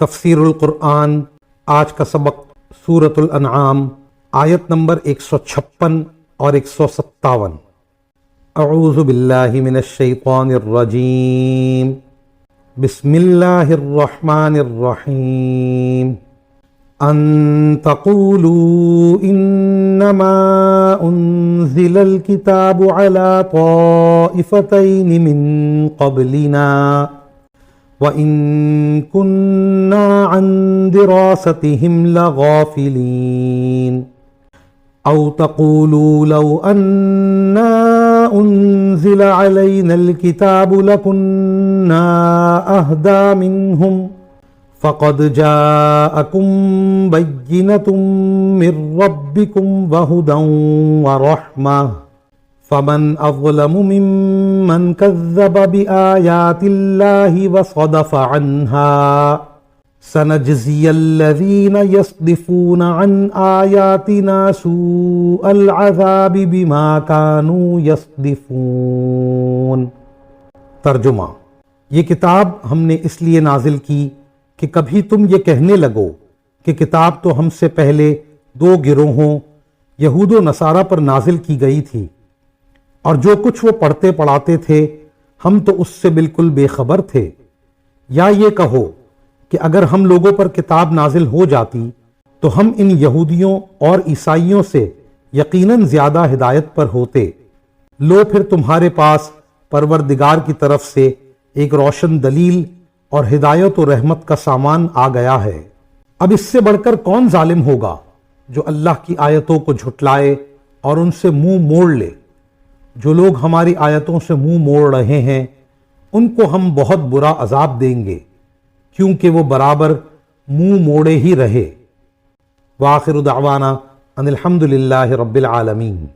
تفسیر القرآن آج کا سبق سورۃ الانعام آیت نمبر 156 اور 157۔ اعوذ باللہ من الشیطان الرجیم، بسم اللہ الرحمن الرحیم۔ ان تقولوا انما انزل الكتاب على طائفتین من قبلنا وَإِن كُنَّا عَن دِرَاسَتِهِمْ لَغَافِلِينَ أَوْ تَقُولُوا لَوْ أَنَّا أُنزِلَ عَلَيْنَا الْكِتَابُ لَكُنَّا أَهْدَىٰ مِنْهُمْ فَقَدْ جَاءَكُمْ بَيِّنَةٌ مِّن رَّبِّكُمْ وَهُدًى وَرَحْمَةٌ فمن اظلم ممن كذب بآيات الله وصدف عنها سنجزي الذين يصدفون عن آياتنا سوء العذاب بما كانوا يصدفون۔ ترجمہ: یہ کتاب ہم نے اس لیے نازل کی کہ کبھی تم یہ کہنے لگو کہ کتاب تو ہم سے پہلے دو گروہوں یہود و نصارہ پر نازل کی گئی تھی، اور جو کچھ وہ پڑھتے پڑھاتے تھے ہم تو اس سے بالکل بے خبر تھے۔ یا یہ کہو کہ اگر ہم لوگوں پر کتاب نازل ہو جاتی تو ہم ان یہودیوں اور عیسائیوں سے یقیناً زیادہ ہدایت پر ہوتے۔ لو پھر تمہارے پاس پروردگار کی طرف سے ایک روشن دلیل اور ہدایت و رحمت کا سامان آ گیا ہے۔ اب اس سے بڑھ کر کون ظالم ہوگا جو اللہ کی آیتوں کو جھٹلائے اور ان سے منہ موڑ لے۔ جو لوگ ہماری آیتوں سے منہ موڑ رہے ہیں ان کو ہم بہت برا عذاب دیں گے، کیونکہ وہ برابر منہ موڑے ہی رہے۔ وآخر دعوانا ان الحمد للہ رب العالمین۔